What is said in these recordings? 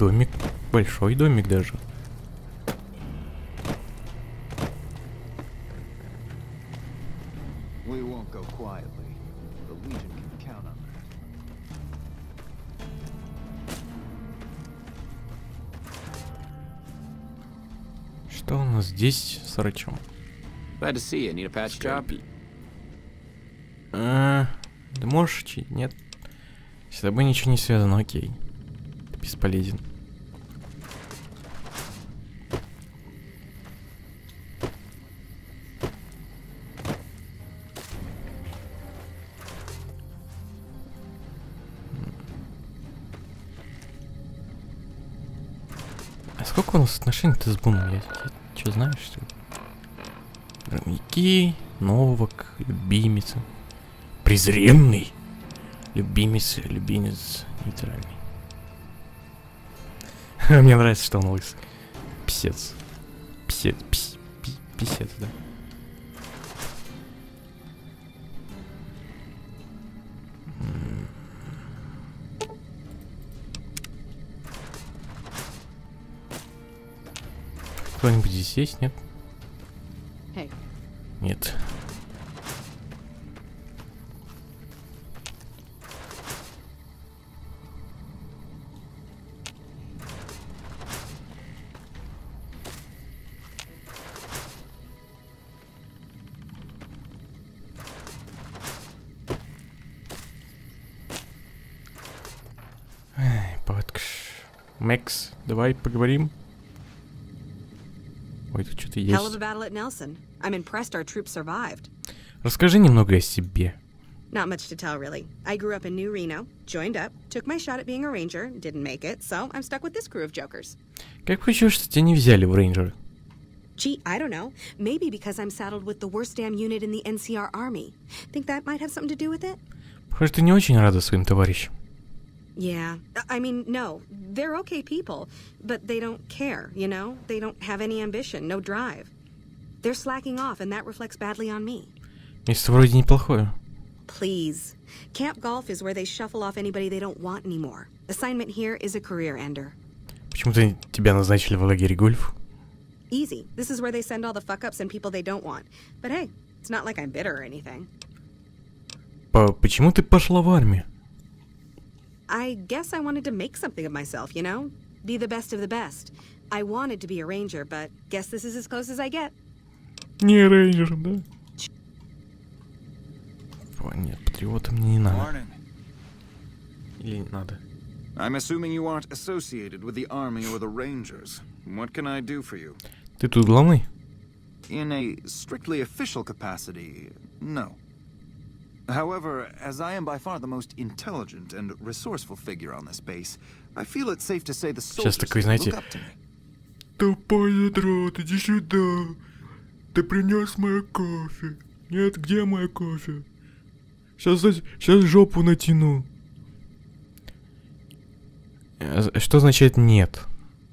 домик. Большой домик даже. Что у нас здесь с врачом? Glad to see you. Need a patch job? Да можешь, нет. С тобой ничего не связано, окей. Ты бесполезен. А сколько у нас отношений-то с Буном? Я что, знаешь, что ли? Дровники, Новак, любимица. Презренный. Любимец нейтральный. Мне нравится, что он лысый. Писец. Писец, да. Кто-нибудь здесь есть, нет? Нет. Мэкс, давай поговорим. Ой, тут что-то есть. Расскажи немного о себе. Not much to tell, really. I grew up in New Reno, joined up, took my shot at being a ranger, didn't make it, so I'm stuck with this crew of jokers. Как получилось, что тебя не взяли в рейнджеры? Gee, I don't know. Maybe because I'm saddled with the worst damn unit in the NCR Army. Think that might have something to do with it? Похоже, ты не очень рада своим товарищам. Yeah. I mean, no. They're okay people, but they don't care, you know? They don't have any ambition, no drive. They're slacking off, and that reflects badly on me. Место вроде неплохое. Please. Camp Golf is where they shuffle off anybody they don't want anymore. Assignment here is a career ender. Почему-то тебя назначили в лагере гольф. Easy. This is where they send all the fuck-ups and people they don't want. But hey, it's not like I'm bitter or anything. Почему ты пошла в армию? I guess I wanted to make something of myself, you know? Be the best of the best. I wanted to be a ranger, but guess this is as close as I get. Не рейнджер, да? О, нет, патриота мне не надо. Или не надо? I'm assuming you aren't associated with the army or the rangers. What can I do for you? Ты тут главный? In a strictly official capacity, no. However, as I am by far the most intelligent and resourceful figure on this base, I feel it's safe to say the soldiers look up to me. Тупой задрот, иди сюда. Ты принес мое кофе. Нет, где мое кофе? Сейчас жопу натяну. Что значит нет?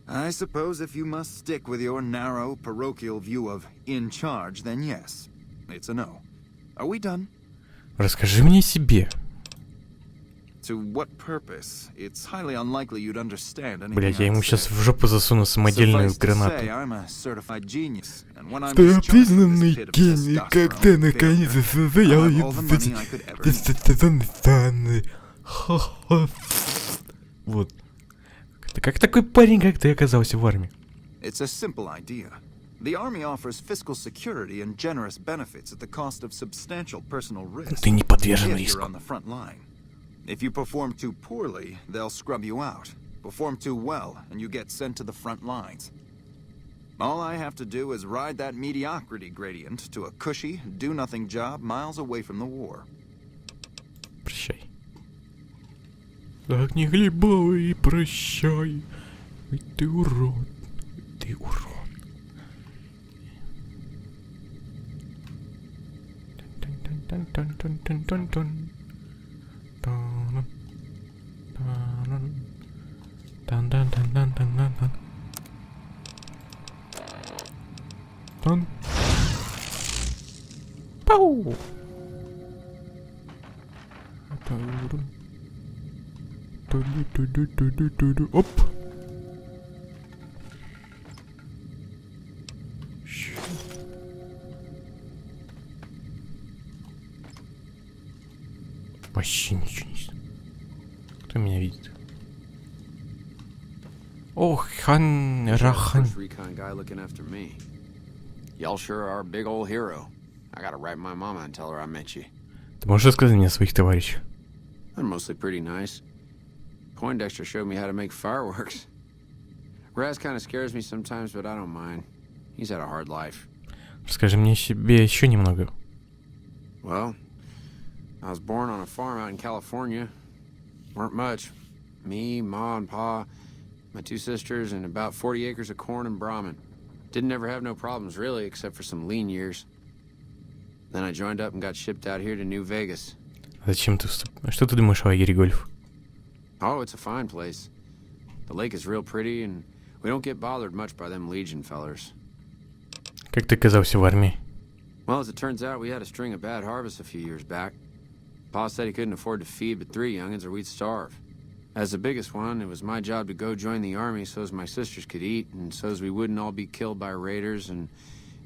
I suppose if you must stick with your narrow parochial view of in charge, then yes, it's a no. Are we done? Расскажи мне о себе. To what purpose? It's highly unlikely you'd understand anything. Блять, я ему сейчас в жопу засуну самодельную гранату. Ты признанный гений, когда наконец создал вот. Как такой парень, как ты, оказался в армии? It's a simple idea. The army offers fiscal security and generous benefits at the cost of substantial personal risk. Ты не подвержен If риску. you're on the front line. If you perform too poorly, they'll scrub you out. Perform too well, and you get sent to the front lines. All I have to do is ride that mediocrity gradient to a cushy, do-nothing job miles away from the war. Прощай. Так не хлебавый, прощай. Ой, ты урод. Ты урод. Пау! Оп! Вообще ничего не... Кто меня видит? Ох, хан... Рахан. Recon guy looking after me. Y'all sure are a big old hero. I gotta write my mama and tell her I met you. Ты можешь рассказать мне о своих товарищах? They're mostly pretty nice. Poindexter showed me how to make fireworks. Raz kind of scares me sometimes, but I don't mind. He's had a hard life. Расскажи мне о себе еще немного. Well, I was born on a farm out in California. Weren't much. Me, Ma, and Pa, my 2 sisters, and about 40 acres of corn and Brahmin. Didn't ever have no problems, really, except for some lean years. Then I joined up and got shipped out here to New Vegas. Зачем ты Что ты думаешь о лагере гольф? Oh, it's a fine place. The lake is real pretty, and we don't get bothered much by them Legion fellers. Как ты оказался в армии? Well, as it turns out, we had a string of bad harvests a few years back. Pa said he couldn't afford to feed but 3 youngins or we'd starve. As the biggest one, it was my job to go join the army so as my sisters could eat and so as we wouldn't all be killed by raiders and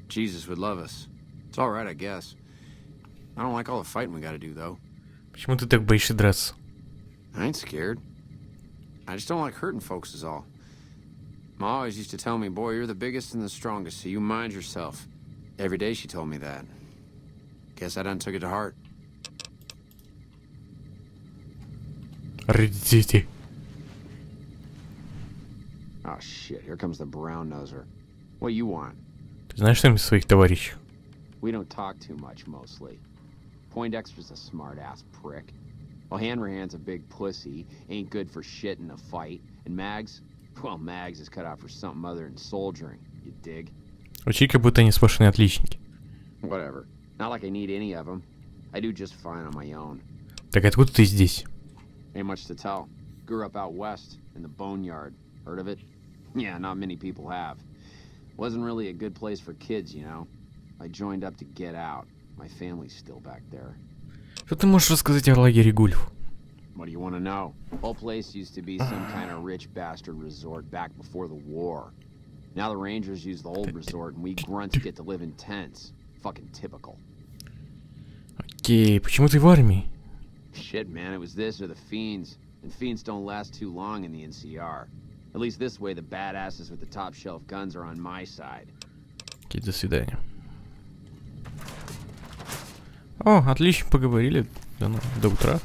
Jesus would love us. It's all right, I guess. I don't like all the fighting we gotta do, though. Почему ты так боишься драться? I ain't scared. I just don't like hurting folks is all. Ma always used to tell me, boy, you're the biggest and the strongest, so you mind yourself. Every day she told me that. Guess I done took it to heart. Родители. Oh, shit. Here comes the brown noser. What you want? Ты знаешь что-нибудь о своих товарищах? We don't talk too much, mostly. Poindexter's a smart-ass prick. Well, Hanrahan's a big pussy, ain't good for shit in a fight. And Mags? Well, Mags is cut out for something other than soldiering. You dig? Учи, как будто они сплошные отличники. Whatever. Not like I need any of them. I do just fine on my own. Так откуда ты здесь? Ain't much to tell. Grew up out west, in the boneyard. Heard of it? Yeah, not many people have. Wasn't really a good place for kids, you know. I joined up to get out. My family's still back there. Что ты можешь рассказать о лагере гольф? What do you want to know? Whole place used to be some kind of rich bastard resort back before the war. Now the Rangers use the old resort and we grunts get to live in tents. Fucking typical. Окей, почему ты в армии? Shit, man, it was this or the Fiends. And Fiends don't last too long in the NCR. At least this way the badasses with the top shelf guns are on my side. Окей, до свидания. О, отлично, поговорили. До утра.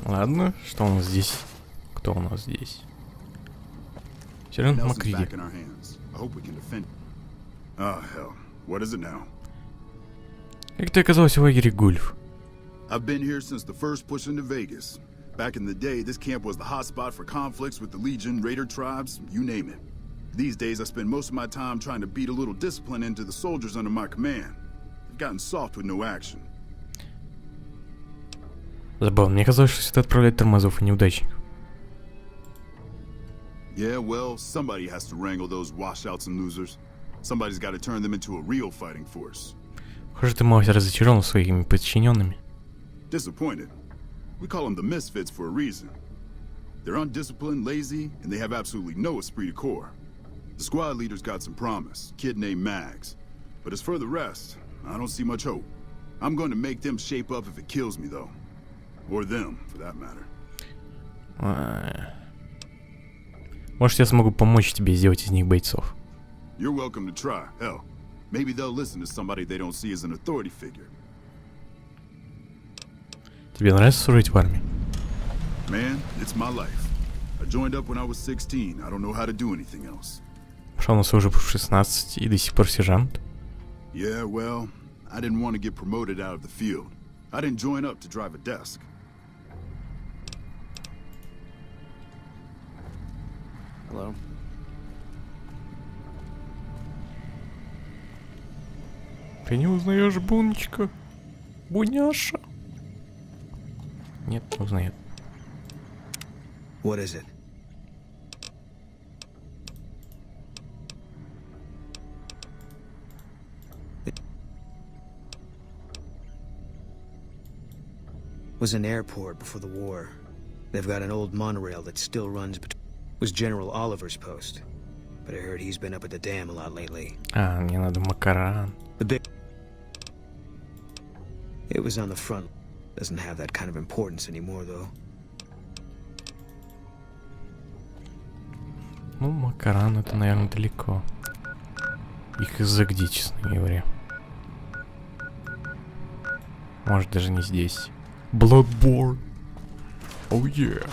Ладно, что у нас здесь? Кто у нас здесь? Сержант Макриди. Как ты оказался в лагере гольф? I've been here since the first push into Vegas. Back in the day, this camp was the hotspot for conflicts with the Legion, Raider tribes, you name it. These days, I spend most of my time trying to beat a little discipline into the soldiers under my command. They've gotten soft with no action. Забавно, мне казалось, что сюда отправляют тормозов и неудачников. Yeah, well, somebody has to wrangle those washouts and losers. Somebody's got to turn them into a real fighting force. Похоже, ты малость разочарован своими подчиненными. Disappointed. We call them the misfits for a reason. They're undisciplined, lazy, and they have absolutely no esprit de corps. The squad leader's got some promise, kid named Mags. But as for the rest, I don't see much hope. I'm going to make them shape up if it kills me, though. Or them, for that matter. Может, я смогу помочь тебе сделать из них бойцов. You're welcome to try. Hell, maybe they'll listen to somebody they don't see as an authority figure. Тебе нравится служить в армии? Man, it's my life. I joined up when I was 16. I don't know how to do anything else. Пошел на службу в 16 и до сих пор сержант. Yeah, well, I didn't want to get promoted out of the field. I didn't join up to drive a desk. Hello? Ты не узнаешь Бунчика? Буняша? Нет, не узнает. What is it? Was an airport before the war. They've got an old monorail that still runs was General Oliver's post. But I heard he's been up at the dam a lot lately. А, мне надо макарон. The big... It was on the front. Doesn't have that kind of importance anymore, though. Ну, макарон это, наверное, далеко. Их из-за где, честно говоря. Может, даже не здесь. Bloodborne. Oh yeah.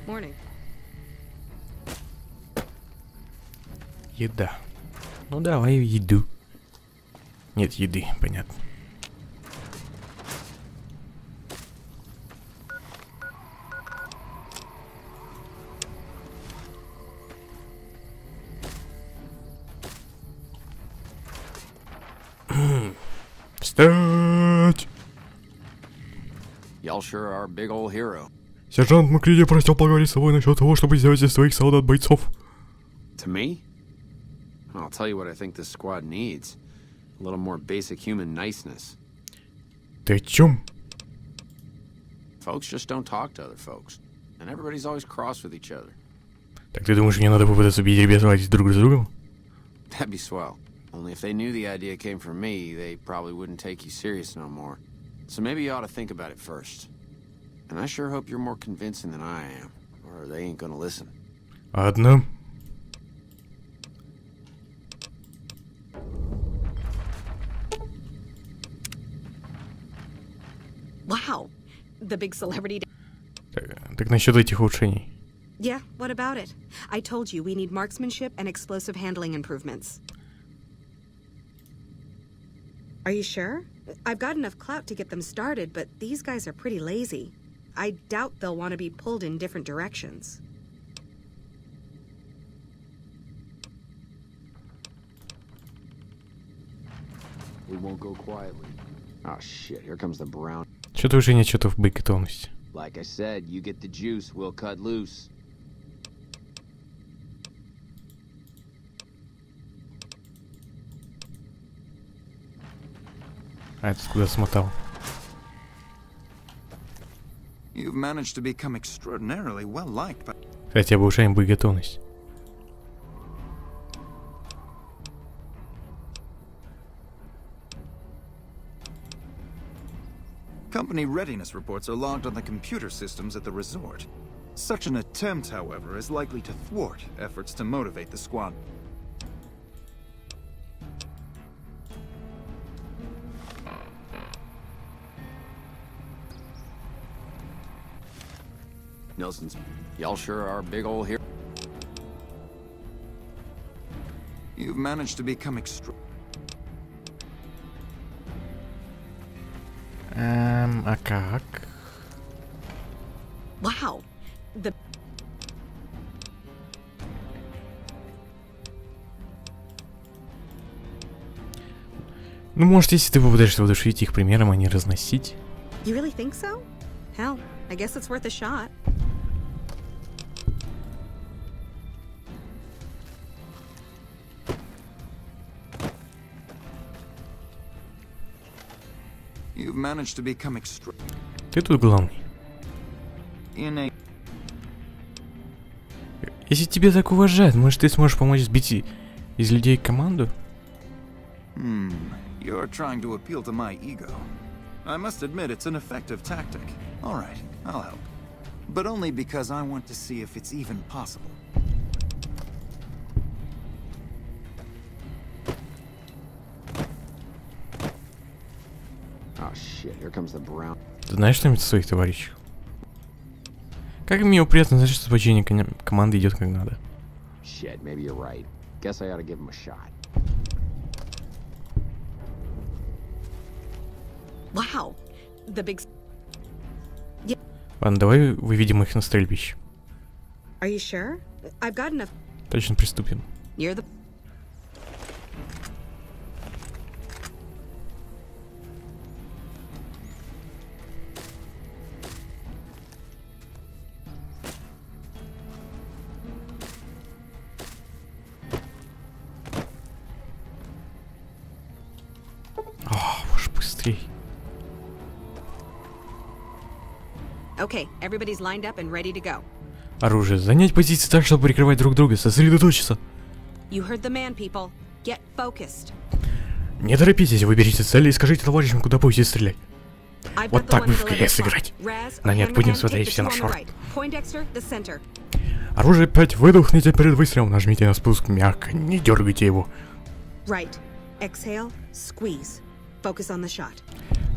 Morning. Еда. Ну, давай еду. Нет еды, понятно. Встать! Y'all sure are a big old hero. Сержант Макриди просил поговорить с тобой насчет того, чтобы сделать из твоих солдат бойцов. To me? I'll tell you what I think this squad needs. A little more basic human niceness. Ты о чем? Folks just don't talk to other folks. And everybody's always cross with each other. Так ты думаешь, мне надо попытаться убить ребят ладить друг с другом? That'd be swell. Only if they knew the idea came from me, they probably wouldn't take you serious no more. So maybe you ought to think about it first. And I sure hope you're more convincing than I am, or they ain't gonna listen. Ладно. Wow. The big celebrity... Так насчет этих улучшений. Yeah, what about it? I told you we need marksmanship and explosive handling improvements. Are you sure? I've got enough clout to get them started, but these guys are pretty lazy. I doubt they'll want to be pulled in different directions. We won't go quietly. Oh shit, here comes the brown. Что-то уже нет что-то в боеготовности. Like I said, you get the juice, we'll cut loose. А это куда смотал? You've managed to become extraordinarily well liked by... Кстати, повышаем боеготовность. Company readiness reports are logged on the computer systems at the resort. Such an attempt, however, is likely to thwart efforts to motivate the squad. Nelson's, y'all sure are a big old hero. You've managed to become extra... А как? Wow. The... Ну, может, если ты попытаешься воодушевить их примером, а не разносить. You really think so? Hell, I guess it's worth a shot. You've managed to become extra... Ты тут главный. In a... Если тебя так уважают, может, ты сможешь помочь сбить из людей команду? You're trying to appeal to my ego. I must admit it's an effective tactic. All right, I'll help. But only because I want to see if it's even possible. Oh shit, here comes the brown. Ты знаешь что-нибудь о своих товарищах? Как мне приятно знать, что подчинение команды идет как надо. Shit, maybe you're right. Guess I ought to give him a shot. Wow. The big... Yeah. Ладно, давай выведем их на стрельбище. Are you sure? I've got enough... Точно приступим. Near the... О, уж быстрей. Okay, everybody's lined up and ready to go. Оружие. Занять позиции так, чтобы прикрывать друг друга. Сосредоточиться. You heard the man, people. Get focused. Не торопитесь, выберите цель и скажите товарищам, куда будете стрелять. Вот так бы в КС играть. Но нет, будем смотреть все на шорт. Оружие 5, выдохните перед выстрелом, нажмите на спуск мягко, не дергайте его. Right. Exhale, squeeze. Focus on the shot.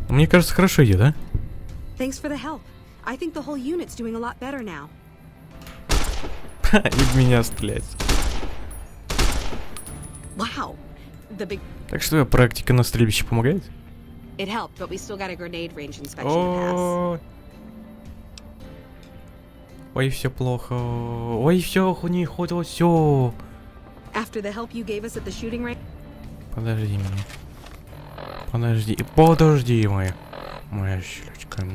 Мне кажется, хорошо идет, да? Thanks for the help. I think the whole unit's doing a lot better now. И в меня стрелять. Wow. The big... Так что практика на стрельбище помогает? It helped, but we still got a grenade range inspection to pass. Ой, все плохо. Ой, все, не ходило, все. After the help you gave us at the shooting range. Подожди меня. Подожди, моя щелечка.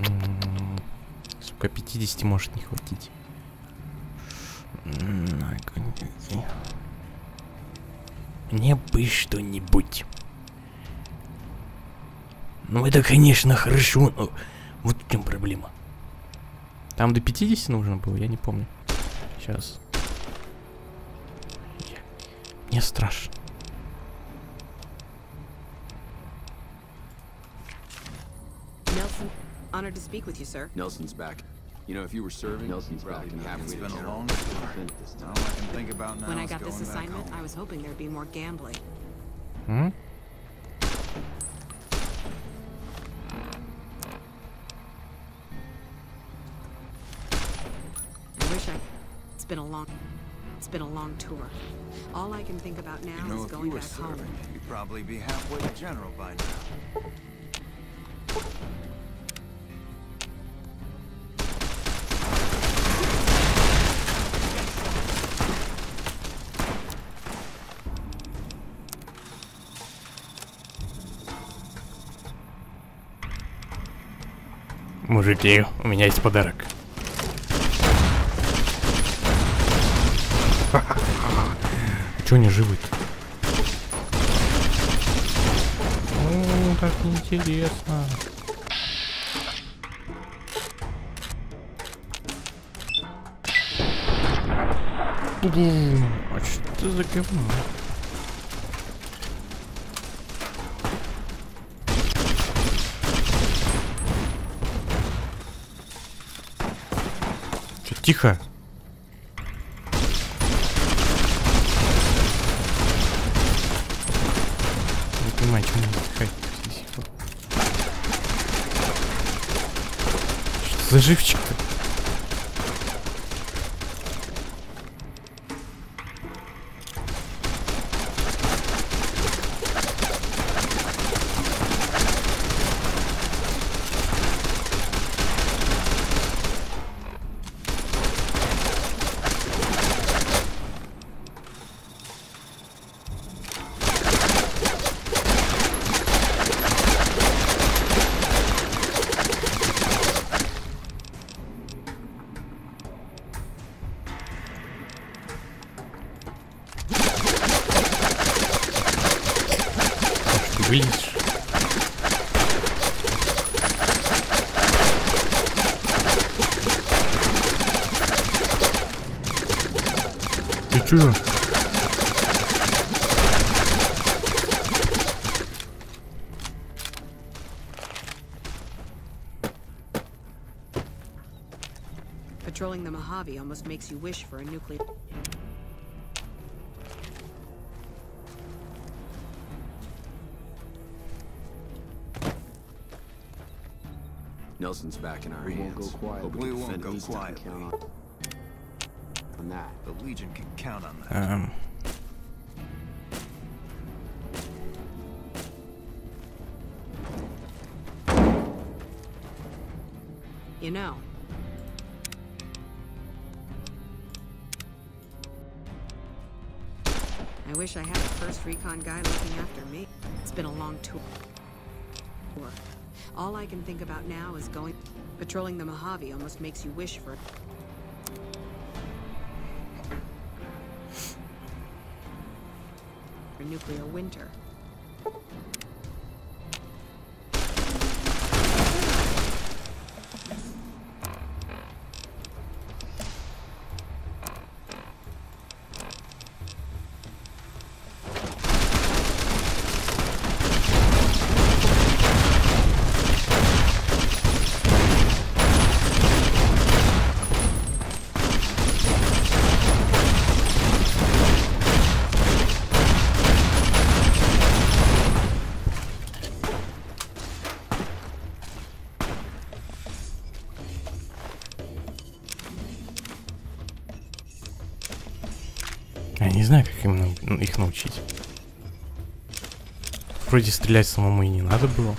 Сука, 50 может не хватить. Мне бы что-нибудь. Ну это, конечно, хорошо, но вот в чем проблема. Там до 50 нужно было, я не помню. Сейчас. Мне страшно. Nelson, honored to speak with you, sir. Nelson's back. You know, if you were serving, Nelson's probably be halfway It's to been a general. long tour. All I can think about now When I is got this going back assignment, home. I was hoping there'd be more gambling. М? I wish I... It's been a long tour. All I can think about now You know, is if you going were back serving, home. you'd probably be halfway to general by now. Мужики, у меня есть подарок. Чё они живут? О, так интересно. А что за говно? Тихо. Не понимаю, чему надо тихать. Что за живчик-то? Вылезешь. Ты чё? Patrolling the Mojave almost makes you wish for a nuclear... Nelson's back in our We won't hands. go quiet. Hope We can won't defend go these, we can quietly. count on that. The Legion can count on that. You know. I wish I had a first recon guy looking after me. It's been a long tour. All I can think about now is going... Patrolling the Mojave almost makes you wish for... a nuclear winter. не знаю, как их научить. Вроде стрелять самому и не надо было.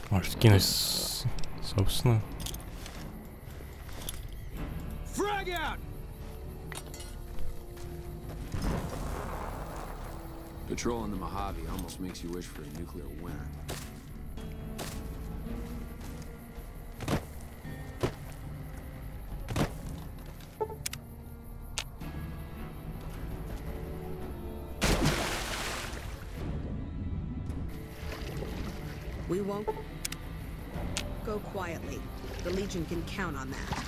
Может кинуть, собственно. Patrolling the Mojave almost makes you wish for a nuclear winter. We won't go quietly. The Legion can count on that.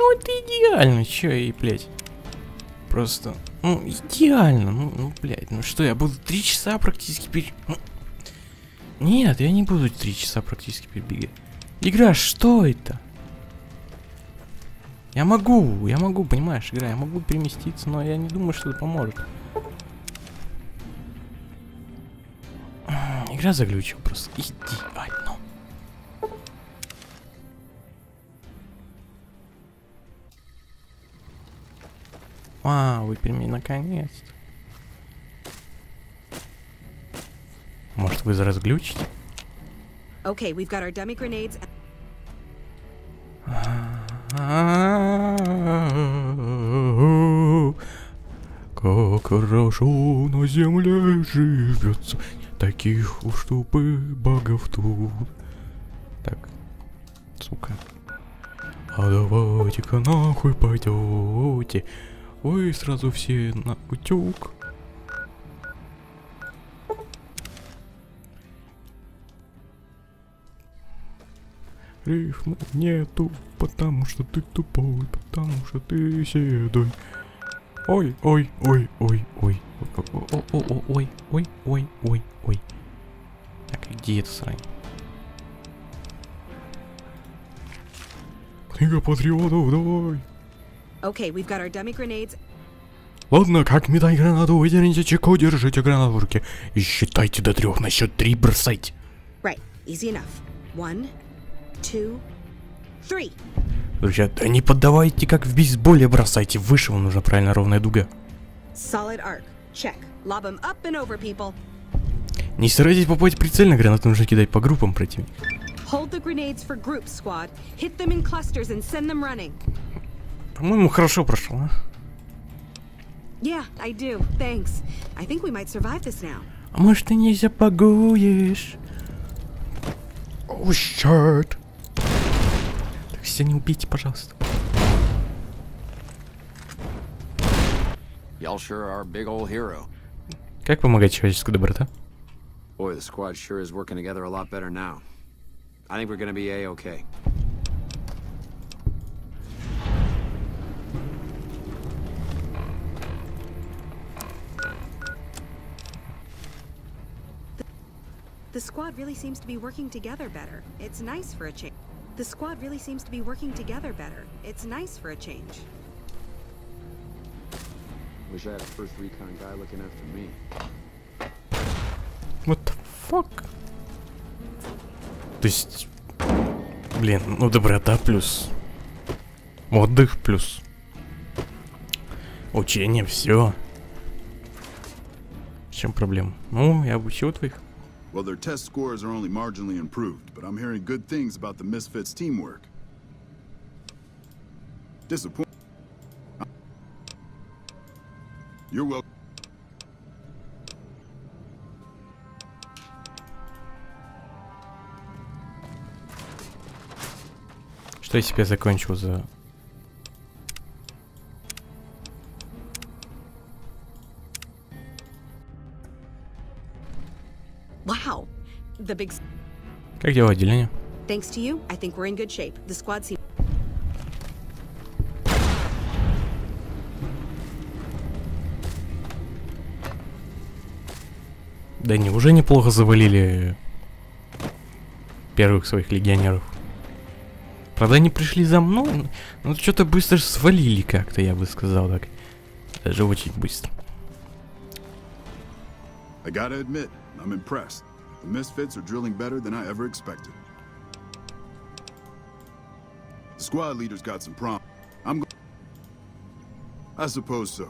Ну это идеально, чё и, блядь. Просто, ну, идеально, ну, блядь, ну что, я буду 3 часа практически Нет, я не буду 3 часа практически перебегать. Игра, что это? Я могу, понимаешь, игра, я могу переместиться, но я не думаю, что это поможет. Игра заглючила просто. Идеально. Вау, вы при мне наконец-то. Может, вы разглючите? Okay, we've got our dummy grenades. Как хорошо на земле живется, таких уж тупых богов тут. Так, сука. А давайте-ка нахуй пойдете, вы сразу все на утюг. Рифмы нету, потому что ты тупой, потому что ты седой. Ой, ой, ой, ой, ой, ой, ой, ой, ой, ой. Так, где это срань? Книга патриотов, давай. Okay, we've got our dummy grenades. Ладно, как метай гранату, выдерните чеку, держите гранату в руке и считайте до 3, на счет 3 бросайте. Right, easy enough. 1, 2, 3. Друзья, да не поддавайте, как в бейсболе бросайте, выше вам нужна правильно ровная дуга. Solid arc. Check. Lob 'em up and over, people. Не старайтесь попасть прицельно, гранаты нужно кидать по группам противника. Hold the grenades for groups, squad. Hit them in clusters and send them running. По-моему, хорошо прошел, а? Yeah, I do. Thanks. I think we might survive this now. А может, ты не запагуешь? О, черт. Так, все не убейте, пожалуйста. Y'all sure are a big old hero. Как помогать человеческая доброта? Boy, the squad sure is working together a lot better now. I think we're gonna be A-okay. The squad really seems to be working together better. It's nice for a change. The squad really seems to be working together better. It's nice for a change. Wish I had a first recon guy looking after me. What the fuck? То есть, блин, ну доброта плюс отдых плюс учение, все. В чем проблема? Ну, я обучил твоих. Well, their test scores are only marginally improved, but I'm hearing good things about the Misfits' teamwork. Disappointing. You're welcome. Что я себе закончил за... Wow. The big... Как дела отделение? Thanks to you, I think we're in good shape. The squad seems... Да не, уже неплохо завалили первых своих легионеров. Правда, они пришли за мной, но что-то быстро свалили как-то, я бы сказал так. Даже очень быстро. I gotta admit, I'm impressed. The Misfits are drilling better than I ever expected. The squad leader's got some I suppose so.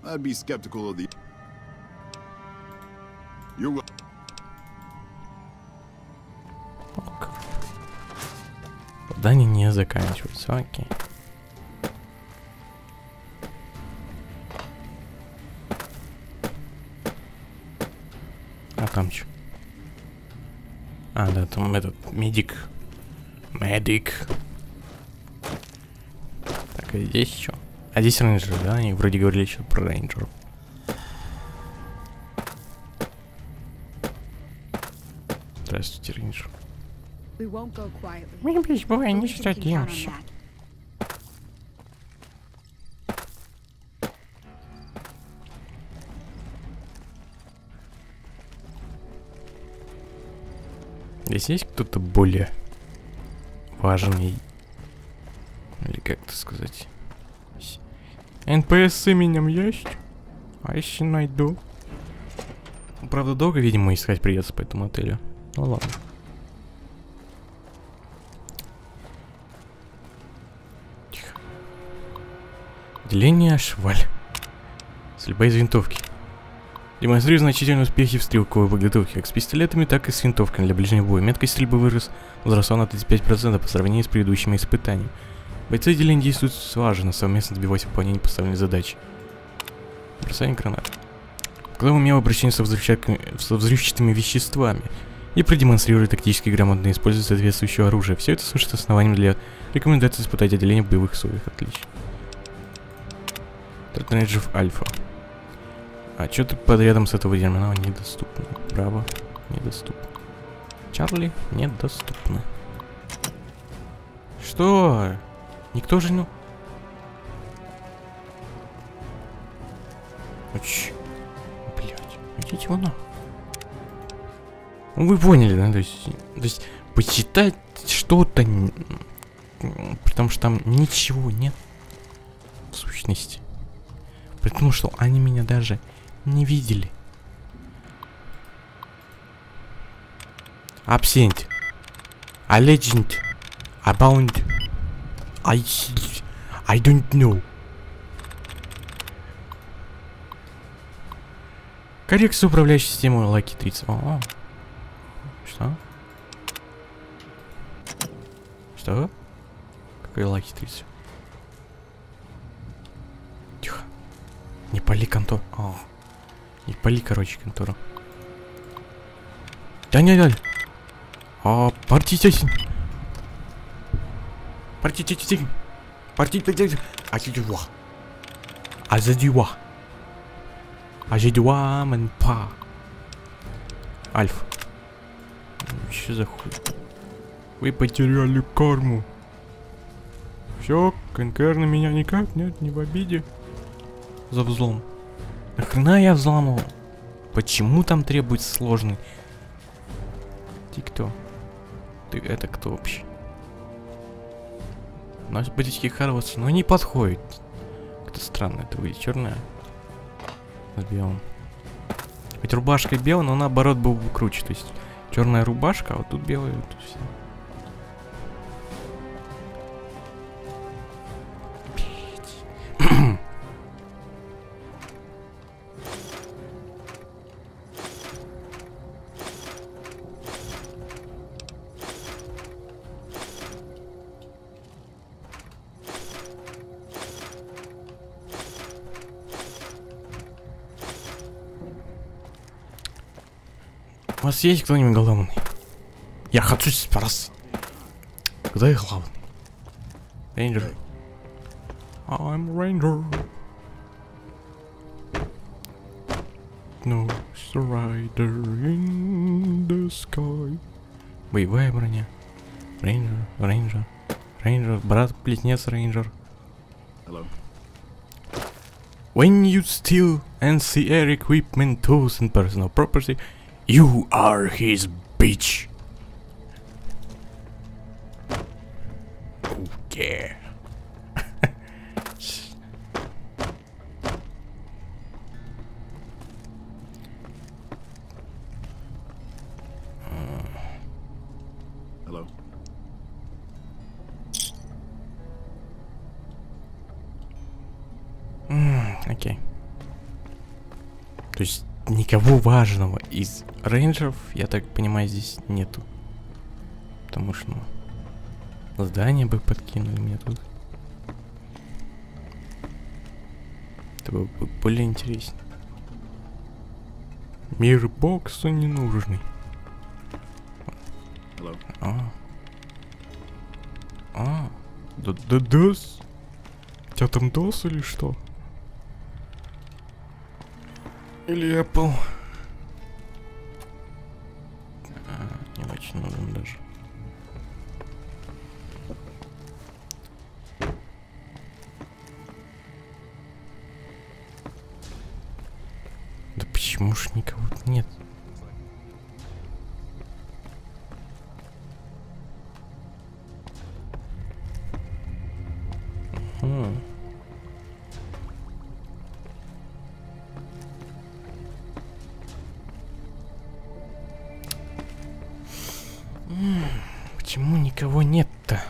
I'd be skeptical of the... You're welcome. Задание не заканчивается, окей. А там что? А, да, там этот медик. Медик. Так, а здесь что? А здесь рейнджеры, да? Они вроде говорили еще про рейнджеров. Здравствуйте, рейнджер. Мы без боя не сдадимся. Здесь есть кто-то более важный, или как это сказать? НПС с именем есть? А если найду? Правда, долго, видимо, искать придется по этому отелю. Ну ладно. Тихо. Отделение Шваль. Стрельба из винтовки. Демонстрирует значительные успехи в стрелковой подготовке, как с пистолетами, так и с винтовками для ближнего боя. Меткость стрельбы возросла на 35% по сравнению с предыдущими испытаниями. Бойцы отделения действуют слаженно, совместно добиваясь выполнения поставленной задачи. Бросание гранат. Когда умело обращение со взрывчатыми веществами и продемонстрирует тактически грамотно использовать соответствующее оружие. Все это служит основанием для рекомендации испытать отделение в боевых условиях. Отлично. Трейнджеров Альфа. А что ты под рядом с этого терминала недоступно? Браво, недоступно. Чарли, недоступно. Что? Никто же не... Блять, идите вон нахуй. Ну вы поняли, да? То есть почитать что-то, потому что там ничего нет в сущности. Потому что они меня даже не видели. Absent. A legend. Abound. I don't know. Коррекция управляющей системы Лаки 30. О. Что? Что? Какой Лаки 30? Тихо. Не пали контору. О. Не пали, короче, контору. Да не, да. А, партийте. Партийте. Партийте. Ажидуа. Азадуа. Ажидуа манпа. Альф. Что за хуй? Вы потеряли карму. Все, КНКР на меня никак, нет, не в обиде. За взлом. Нахрена я взламывал? Почему там требуется сложный? Ты кто? Ты это кто вообще? У нас бритский Харвардс, но не подходит. Как-то странно, это выйдет черная с белым. Ведь рубашка белая, но наоборот был бы круче. То есть черная рубашка, а вот тут белая, вот тут все. У вас есть кто-нибудь главный? Я хочу спросить. Кто их главный? Рейнджер. I'm Ranger. No rider in the sky. Боевая броня. Рейнджер. Брат-близнец Рейнджер. Hello. When you steal NCR equipment, tools and personal property, you are his bitch. Okay. Hello? Окей. То есть никого важного из рейнджеров, я так понимаю, здесь нету. Потому что, ну, здание бы подкинули мне тут. Это было бы более интересно. Мир бокса ненужный. Hello? Дос? У тебя там дос или что? Или Apple? Не очень нужен даже. Да почему ж никого нет? Почему никого нет-то?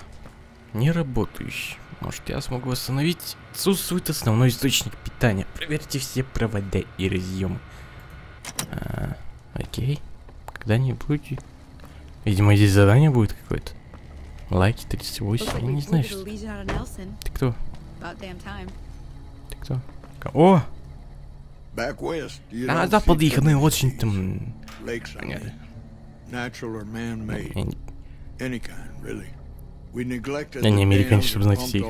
Не работающий. Может, я смогу восстановить? Отсутствует основной источник питания. Проверьте все провода и разъемы. Окей. Когда-нибудь. Видимо, здесь задание будет какое-то. Лайки 38. Я не знаю, что. Ты кто? Ты кто? О! На запад их очень там. Понятно. Я не американец, чтобы знать все их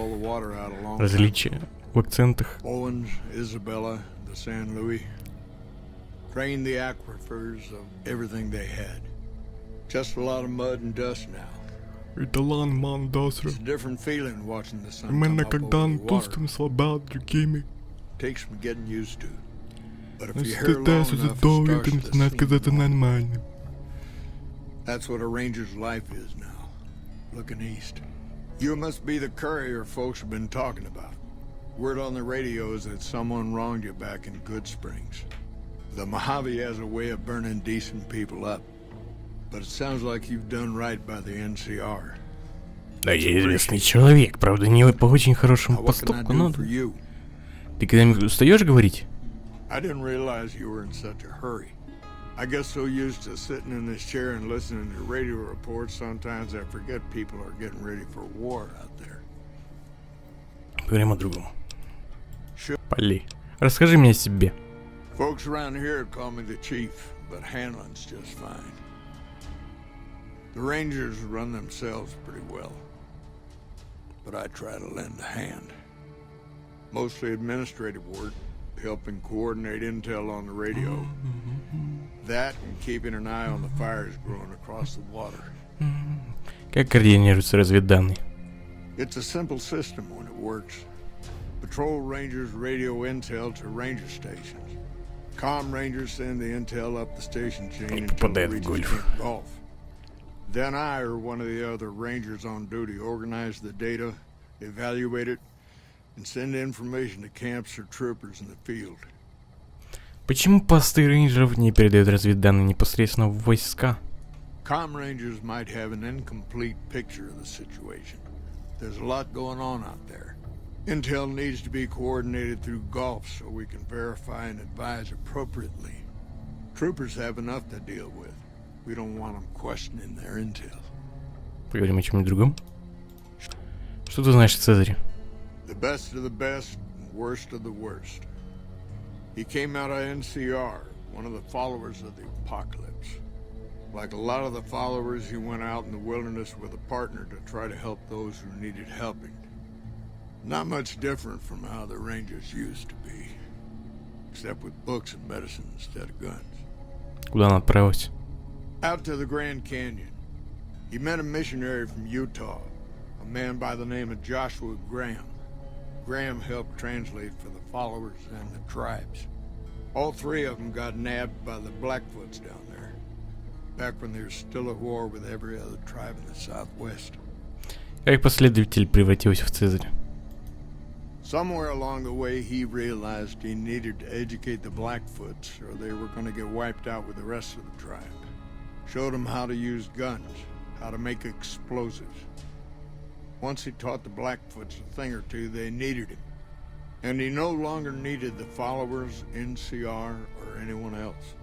различия в акцентах. Drained the aquifers of everything they had. Just a lot of mud and dust now. Это лан мандасра. It's a different feeling watching the sun come Именно up когда over он the water. толстым слаба другими. Takes some getting used to. But if Но you're here long статус enough, it задоволен, starts to начинает seem казаться normal. нормальным. That's what a ranger's life is now. Looking east. You must be the courier folks have been talking about. Word on the radio is that someone wronged you back in Good Springs. The Mojave has a way of burning decent people up. But it sounds like you've done right by the NCR. Да, я известный человек, правда, не по очень хорошему Now, what can I поступку, do но... for you? Ты когда-нибудь устаешь говорить? I didn't realize you were in such a hurry. I get so used to sitting in this chair and listening to radio reports, sometimes I forget people are getting ready for war out there. Поговорим о другом. Полей. Расскажи мне о себе. Folks around here call me the chief, but handling's just fine. The Rangers run themselves pretty well, but I try to lend a hand. Mostly administrative work, helping coordinate intel on the radio. That and keeping an eye on the fires growing across the water. Как координируются разведданные? It's a simple system when it works. Patrol Rangers radio intel to ranger stations. Comm Rangers send the intel up the station chain until it reaches Camp Golf. Then I or one of the other Rangers on duty organize the data, evaluate it, and send information to camps or troopers in the field. Почему посты рейнджеров не передают разведданные непосредственно в войска? Comm Rangers might have an incomplete picture of the situation. There's a lot going on out there. Intel needs to be coordinated through Gulf so we can verify and advise appropriately. Troopers have enough to deal with. We don't want them questioning their intel. Поговорим о чем-нибудь другом. Что ты знаешь о Цезаре? The best of the best and worst of the worst. He came out of NCR, one of the followers of the apocalypse. Like a lot of the followers, he went out in the wilderness with a partner to try to help those who needed helping. Not much different from how the Rangers used to be. Except with books and medicine instead of guns. Куда она отправилась? Out to the Grand Canyon. He met a missionary from Utah, a man by the name of Joshua Graham. Graham helped translate for the followers and the tribes. All three of them got nabbed by the Blackfoots down there, back when they were still at war with every other tribe in the Southwest. Как последователь превратился в Цезаря. Somewhere along the way, he realized he needed to educate the Blackfoots, or they were going to get wiped out with the rest of the tribe. Showed them how to use guns, how to make explosives. Once he taught the Blackfoots a thing or two, they needed him. And he no longer needed the followers, NCR, or anyone else.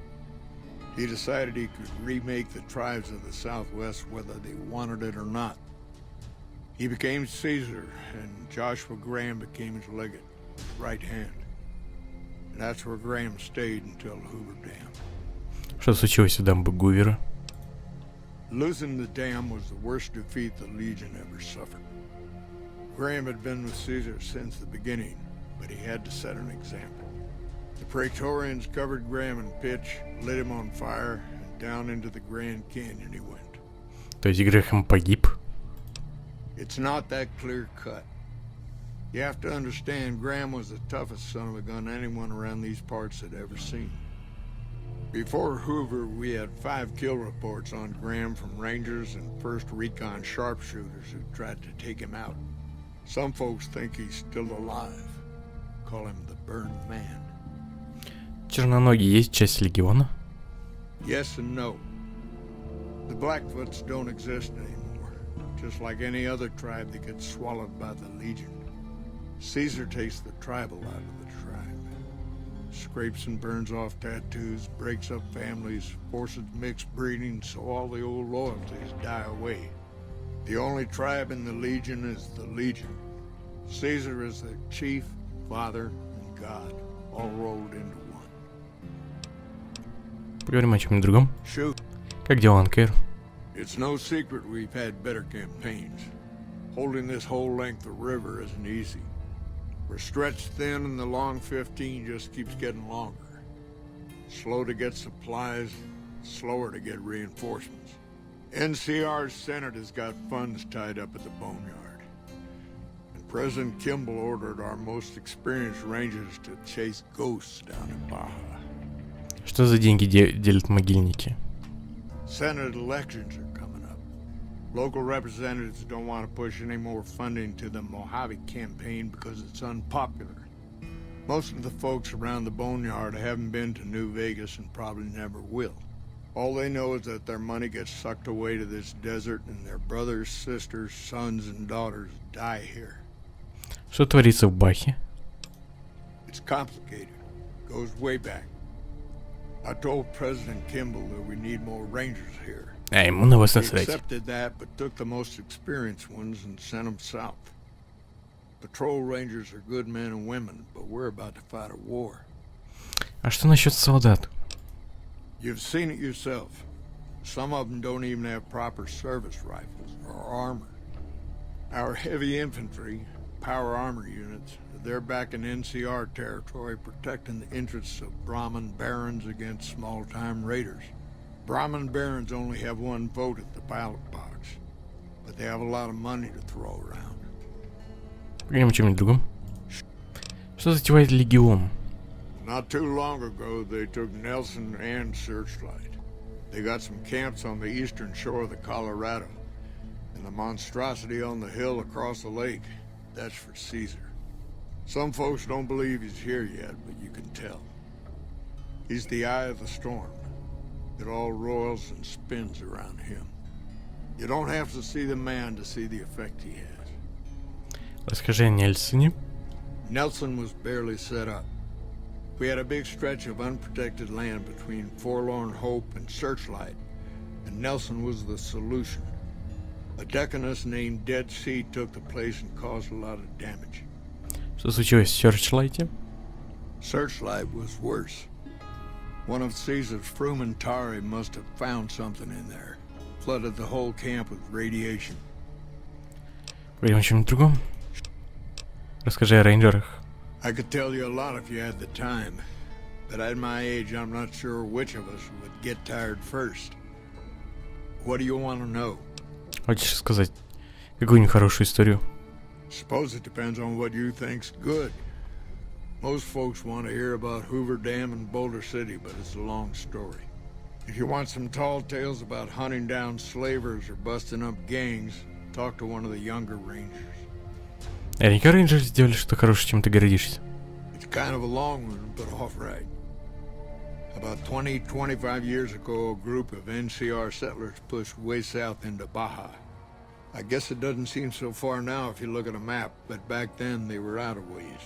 He decided he could remake the tribes of the Southwest whether they wanted it or not. He became Caesar, and Joshua Graham became his legate, right hand. And that's where Graham stayed until Hoover Dam. Что случилось у дамбы Гувера? Losing the dam was the worst defeat the Legion ever suffered. Graham had been with Caesar since the beginning, but he had to set an example. The Praetorians covered Graham in pitch, lit him on fire, and down into the Grand Canyon he went. То есть Грэхэм погиб? It's not that clear cut. You have to understand, Graham was the toughest son of a gun anyone around these parts had ever seen. Before Hoover, we had 5 kill reports on Graham from Rangers and 1st Recon sharpshooters who tried to take him out. Some folks think he's still alive. Call him the Burned Man. Черноногий есть часть легиона? Yes and no. The Blackfoots don't exist anymore. Just like any other tribe that gets swallowed by the Legion. Caesar takes the tribal out of the tribe. Scrapes and burns off tattoos, breaks up families, forces mixed breeding so all the old loyalties die away. The only tribe in the Legion is the Legion. Caesar is the chief, father, and God, all rolled into one. Поговорим о чем-нибудь другом. Shoot. Как дела, Анкер? It's no secret we've had better campaigns. Holding this whole length of river isn't easy. We're stretched thin and the long 15 just keeps getting longer. Slow to get supplies, slower to get reinforcements. NCR's Senate has got funds tied up at the Boneyard. And President Kimball ordered our most experienced rangers to chase ghosts down in Baja. Что за деньги делят могильники? Senate elections are coming up. Local representatives don't want to push any more funding to the Mojave campaign because it's unpopular. Most of the folks around the Boneyard haven't been to New Vegas and probably never will. All they know is that their money gets sucked away to this desert and their brothers, sisters, sons, and daughters die here. Что творится в Бахе? It's complicated. Goes way back. I told President Kimball that we need more rangers here. Ему на вас He насрать. accepted that, but took the most experienced ones and sent them south. Patrol rangers are good men and women, but we're about to fight a war. А что насчет солдат? You've seen it yourself. Some of them don't even have proper service rifles or armor. Our heavy infantry, power armor units, they're back in NCR territory protecting the interests of Brahmin barons against small-time raiders. Brahmin barons only have one vote at the ballot box, but they have a lot of money to throw around. Поговорим о чем-нибудь другом. Что затевает легион? Not too long ago, they took Nelson and Searchlight. They got some camps on the eastern shore of the Colorado, and the monstrosity on the hill across the lake, that's for Caesar. Some folks don't believe he's here yet, but you can tell. He's the eye of the storm. It all roils and spins around him. You don't have to see the man to see the effect he has. Расскажи о Нельсоне. Nelson was barely set up. We had a big stretch of unprotected land between Forlorn Hope and Searchlight, and Nelson was the solution. A deaconess named Dead Sea took the place and caused a lot of damage. Что случилось в Сёрчлайте? Searchlight was worse. One of Caesar's Frumentari must have found something in there. Flooded the whole camp with radiation. Поговорим о чем-нибудь другом. Расскажи о рейнджерах. I could tell you a lot if you had the time, but at my age, I'm not sure which of us would get tired first. What do you want to know? Хочешь сказать какую-нибудь хорошую историю? Suppose it depends on what you think's good. Most folks want to hear about Hoover Dam and Boulder City, but it's a long story. If you want some tall tales about hunting down slavers or busting up gangs, talk to one of the younger rangers. Наверняка рейнджеры сделали что-то хорошее, чем ты гордишься. It's kind of a long one, but all right. About 25 years ago, a group of NCR settlers pushed way south into Baja. I guess it doesn't seem so far now if you look at a map, but back then they were out of ways.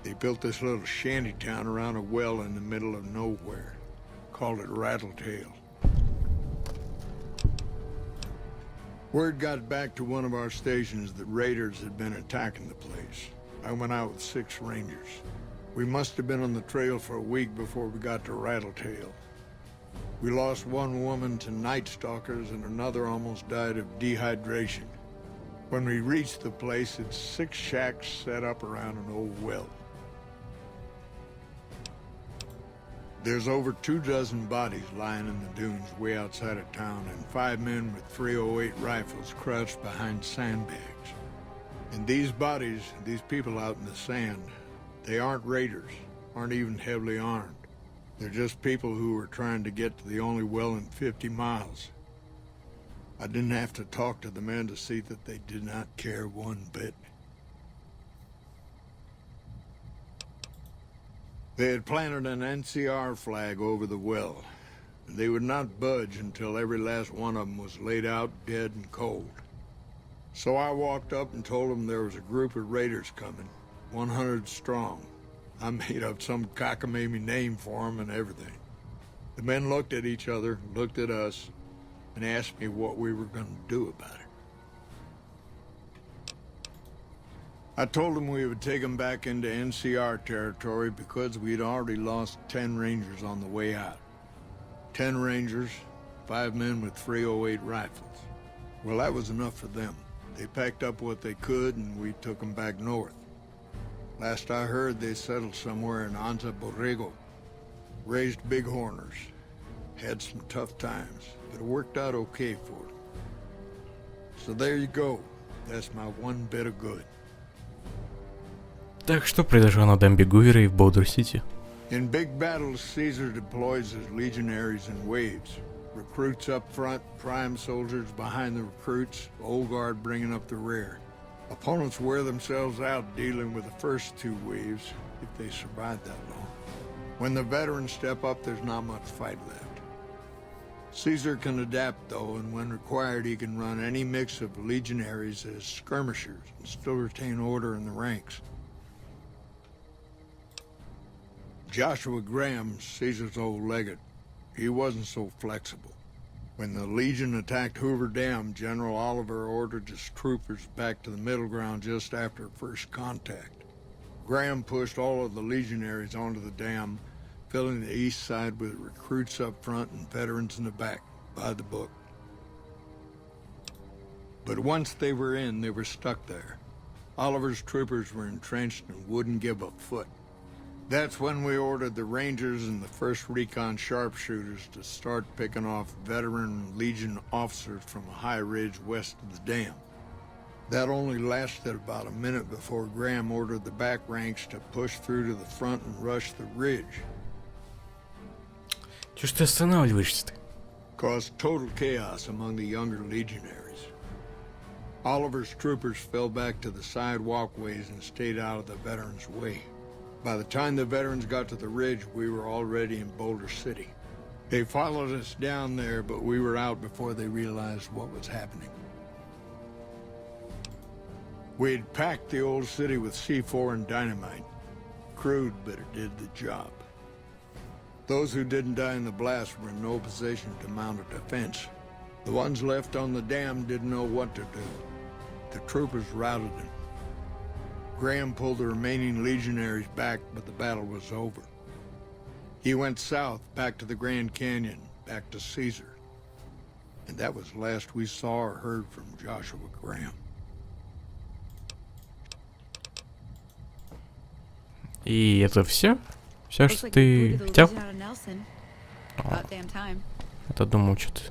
They built this little shanty town around a well in the middle of nowhere. Called it Rattletail. Word got back to one of our stations that raiders had been attacking the place. I went out with 6 rangers. We must have been on the trail for a week before we got to Rattletail. We lost one woman to night stalkers and another almost died of dehydration. When we reached the place, it's 6 shacks set up around an old well. There's over 24 bodies lying in the dunes way outside of town, and 5 men with .308 rifles crouched behind sandbags. And these bodies, these people out in the sand, they aren't raiders, aren't even heavily armed. They're just people who were trying to get to the only well in 50 miles. I didn't have to talk to the men to see that they did not care one bit. They had planted an NCR flag over the well. They would not budge until every last one of them was laid out dead and cold. So I walked up and told them there was a group of raiders coming, 100 strong. I made up some cockamamie name for them and everything. The men looked at each other, looked at us, and asked me what we were going to do about it. I told them we would take them back into NCR territory because we'd already lost 10 rangers on the way out. 10 rangers, 5 men with .308 rifles. Well, that was enough for them. They packed up what they could and we took them back north. Last I heard, they settled somewhere in Anza Borrego. Raised bighorners. Had some tough times, but it worked out okay for them. So there you go. That's my one bit of good. Так что произошло на дамбе Гувера и в Боулдер-Сити? In big battles, Caesar deploys his legionaries in waves. Recruits up front, prime soldiers behind the recruits, old guard bringing up the rear. Opponents wear themselves out dealing with the first 2 waves, if they survive that long. When the veterans step up, there's not much fight left. Caesar can adapt, though, and when required, he can run any mix of legionaries as skirmishers and still retain order in the ranks. Joshua Graham, Caesar's old legate, he wasn't so flexible. When the Legion attacked Hoover Dam, General Oliver ordered his troopers back to the middle ground just after first contact. Graham pushed all of the legionaries onto the dam, filling the east side with recruits up front and veterans in the back, by the book. But once they were in, they were stuck there. Oliver's troopers were entrenched and wouldn't give a foot. That's when we ordered the Rangers and the 1st Recon sharpshooters to start picking off veteran Legion officers from a high ridge west of the dam. That only lasted about a minute before Graham ordered the back ranks to push through to the front and rush the ridge. Чё ж ты останавливаешься-то? Caused total chaos among the younger legionaries. Oliver's troopers fell back to the side walkways and stayed out of the veterans' way. By the time the veterans got to the ridge, we were already in Boulder City. They followed us down there, but we were out before they realized what was happening. We'd packed the old city with C4 and dynamite. Crude, but it did the job. Those who didn't die in the blast were in no position to mount a defense. The ones left on the dam didn't know what to do. The troopers routed them. Graham pulled the remaining legionaries back, but the battle was over. He went south, back to the Grand Canyon, back to Caesar. And that was the last we saw or heard from Joshua Graham. И это все? Все, что ты хотел? Это думал, что-то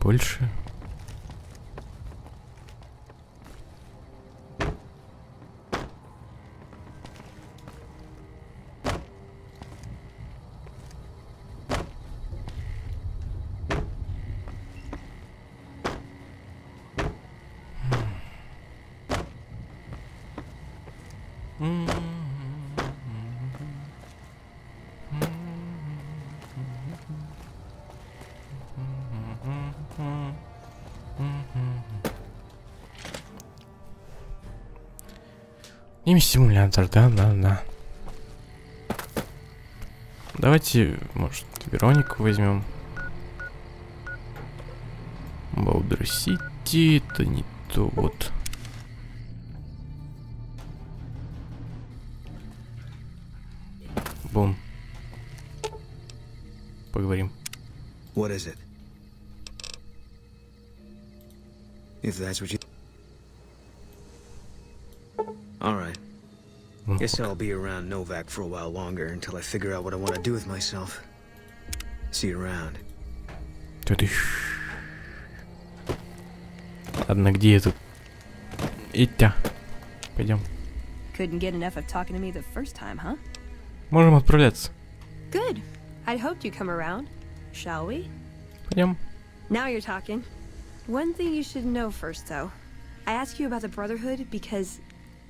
больше. Симулятор, да. Давайте, может, Веронику возьмем. Боудер Сити, это не то вот. Бум. Поговорим. What is it? If that's what you... Alright. Guess I'll be around Novak for a while longer until I figure out what I want to do with myself. See you around. Ладно, где этот? Итя. Пойдем. Couldn't get enough of talking to me the first time, huh? Можем отправляться. Good. I'd hoped you'd come around. Shall we? Пойдем. Now you're talking. One thing you should know first, though. I ask you about the Brotherhood because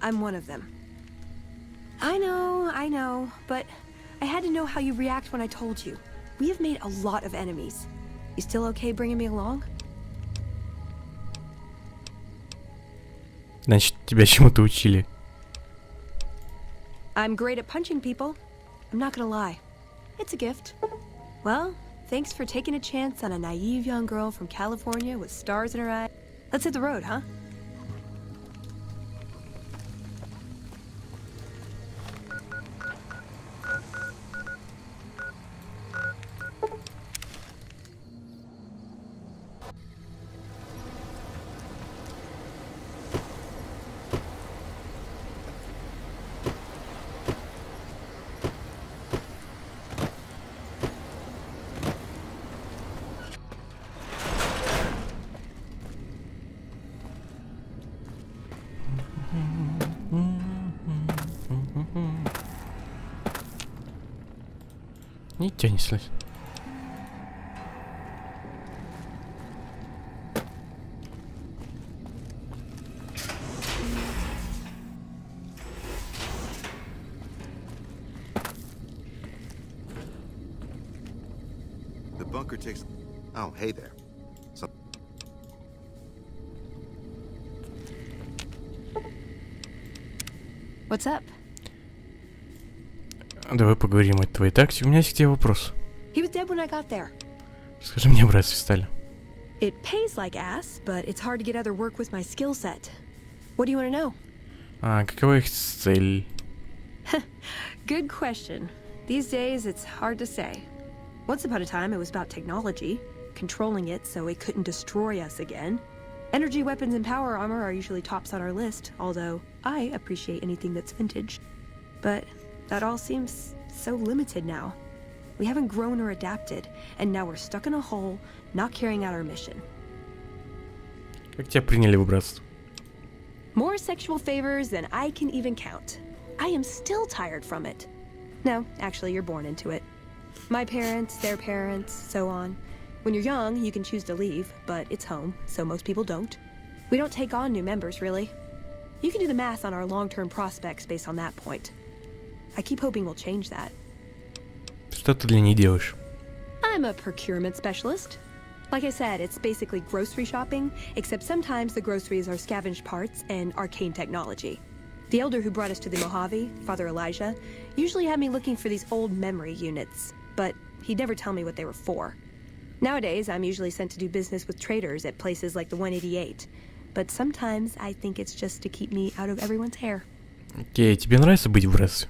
I'm one of them. I know, but I had to know how you react when I told you. We have made a lot of enemies. You still okay bringing me along? Значит, тебя чему-то учили. I'm great at punching people. I'm not gonna lie. It's a gift. Well, thanks for taking a chance on a naive young girl from California with stars in her eyes. Let's hit the road, huh? Ничего не слышно. The bunker takes... Oh, hey there. What's up? Давай поговорим о твоей таксе. У меня есть к тебе вопрос. He was dead when I got there. Скажи мне, брат Свисталь. It pays like ass, but it's hard to get other work with my skill set. What do you want to know? Какова их цель? Good question. These days, it's hard to say. Once upon a time, it was about technology, controlling it so it couldn't destroy us again. Energy weapons and power armor are usually tops on our list, although I appreciate anything that's vintage. But that all seems so limited now. We haven't grown or adapted, and now we're stuck in a hole, not carrying out our mission. Как тебя приняли в братство? More sexual favors than I can even count. I am still tired from it. No, actually, you're born into it. My parents, their parents, so on. When you're young, you can choose to leave, but it's home, so most people don't. We don't take on new members, really. You can do the math on our long-term prospects based on that point. I keep hoping we'll change that. Что ты для них делаешь? I'm a procurement specialist. Like I said, it's basically grocery shopping, except sometimes the groceries are scavenged parts and arcane technology. The elder who brought us to the Mojave, Father Elijah, usually had me looking for these old memory units, but he'd never tell me what they were for. Nowadays, I'm usually sent to do business with traders at places like the 188, but sometimes I think it's just to keep me out of everyone's hair. Окей, тебе нравится быть в братстве?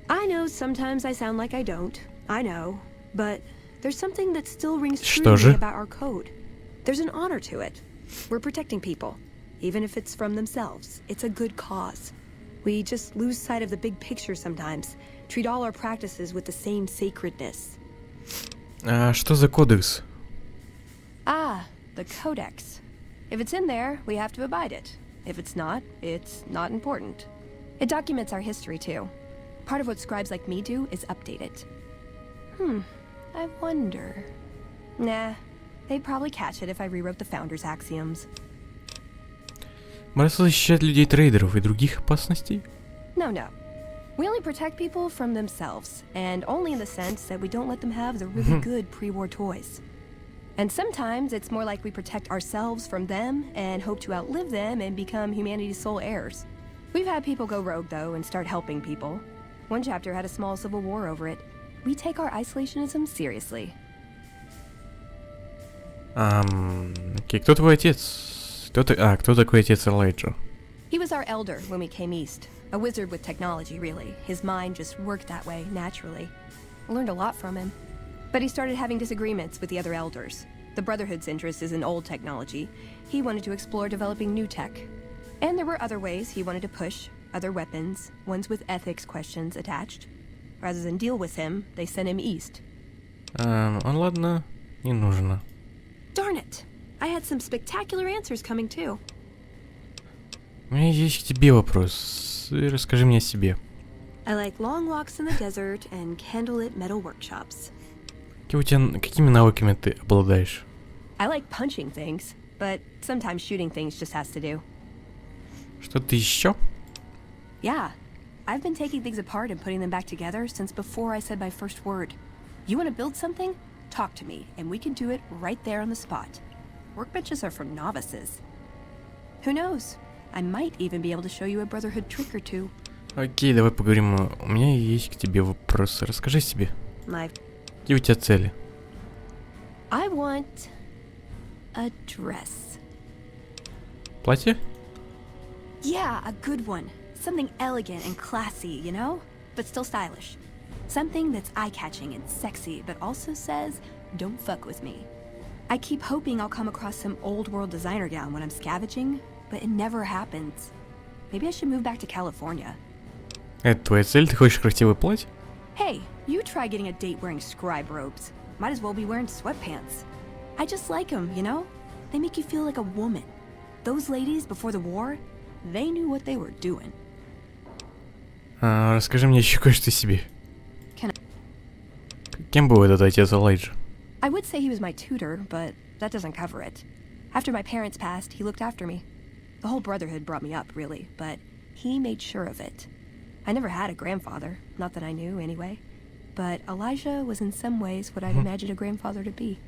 I know sometimes I sound like I don't. I know. But there's something that still rings true to me about our code. There's an honor to it. We're protecting people. Even if it's from themselves. It's a good cause. We just lose sight of the big picture sometimes. Treat all our practices with the same sacredness. Что за кодекс? The codex. If it's in there, we have to abide it. If it's not not important. It documents our history too. Part of what scribes like me do is update it. I wonder... Nah, they'd probably catch it if I rewrote the Founder's Axioms. Братство защищает людей-трейдеров и других опасностей? No. We only protect people from themselves, and only in the sense that we don't let them have the really good pre-war toys. And sometimes it's more like we protect ourselves from them and hope to outlive them and become humanity's sole heirs. We've had people go rogue, though, and start helping people. One chapter had a small civil war over it. We take our isolationism seriously. Окей, кто твой отец? Кто такой отец Элайджа? He was our elder when we came east. A wizard with technology, really. His mind just worked that way, naturally. I learned a lot from him. But he started having disagreements with the other elders. The Brotherhood's interest is in old technology. He wanted to explore developing new tech. And there were other ways he wanted to push, other weapons, ones with ethics questions attached. Rather than deal with him, they sent him east. Ладно, не нужно. Darn it! I had some spectacular answers coming too. У меня есть к тебе вопрос. Расскажи мне о себе. I like long walks in the desert and candlelit metal workshops. Какими навыками ты обладаешь? I like punching things, but sometimes shooting things just has to do. Что-то еще? Yeah, I've been taking things apart and putting them back together since before I said my first word. You want to build something? Talk to me, and we can do it right there on the spot. Workbenches are for novices. Who knows? I might even be able to show you a Brotherhood trick or two. Окей, давай поговорим. У меня есть к тебе вопрос. Расскажи себе. Какие у тебя цели? I want a dress. Платье? Yeah, a good one. Something elegant and classy, you know? But still stylish. Something that's eye-catching and sexy, but also says, don't fuck with me. I keep hoping I'll come across some old-world designer gown when I'm scavenging, but it never happens. Maybe I should move back to California. Это твоя цель? Ты хочешь красивое платье? Hey, you try getting a date wearing scribe robes. Might as well be wearing sweatpants. I just like them, you know? They make you feel like a woman. Those ladies before the war, they knew what they were doing. Расскажи мне еще кое-что о себе. Кем был этот отец Элайджа? I would say he was my tutor, but that doesn't cover it. After my parents passed, he looked after me. The whole Brotherhood brought me up, really, but he made sure of it. I never had a grandfather, not that I knew anyway. But Elijah was in some ways what I'd imagined a grandfather to be.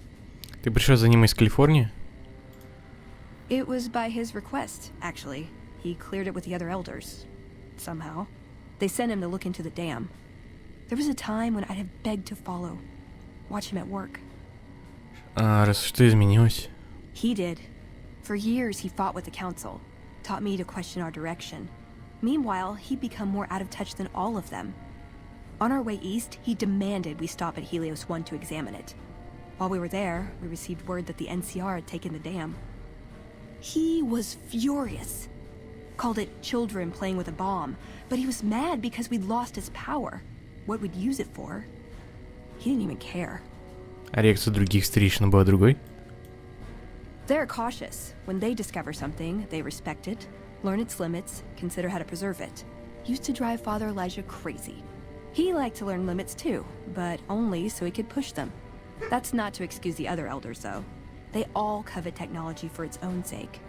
Ты пришел за ним из Калифорнии? It was by his request, actually. He cleared it with the other elders. Somehow. They sent him to look into the dam. There was a time when I'd have begged to follow. Watch him at work. Что изменилось? He did. For years, he fought with the council. Taught me to question our direction. Meanwhile, he'd become more out of touch than all of them. On our way east, he demanded we stop at Helios 1 to examine it. While we were there, we received word that the NCR had taken the dam. He was furious. Called it children playing with a bomb, but he was mad because we'd lost his power. What we'd use it for. He didn't even care. А реакция других старейшин была другой? They're cautious. When they discover something, they respect it, learn its limits, consider how to preserve it. Used to drive Father Elijah crazy. He liked to learn limits too, but only so he could push them. That's not to excuse the other elders, though. They all covet technology for its own sake.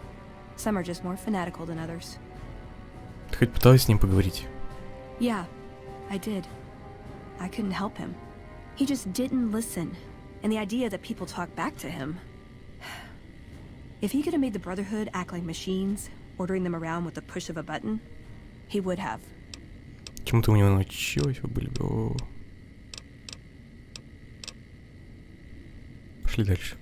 Some are just more fanatical than others. Ты хоть пыталась с ним поговорить? Yeah, I did. I couldn't help him. He just didn't listen. And the idea that people talk back to him... If he could have made the Brotherhood act like machines, ordering them around with the push of a button, he would have. Чему ты у него научилась? Вы были бы... Пошли дальше.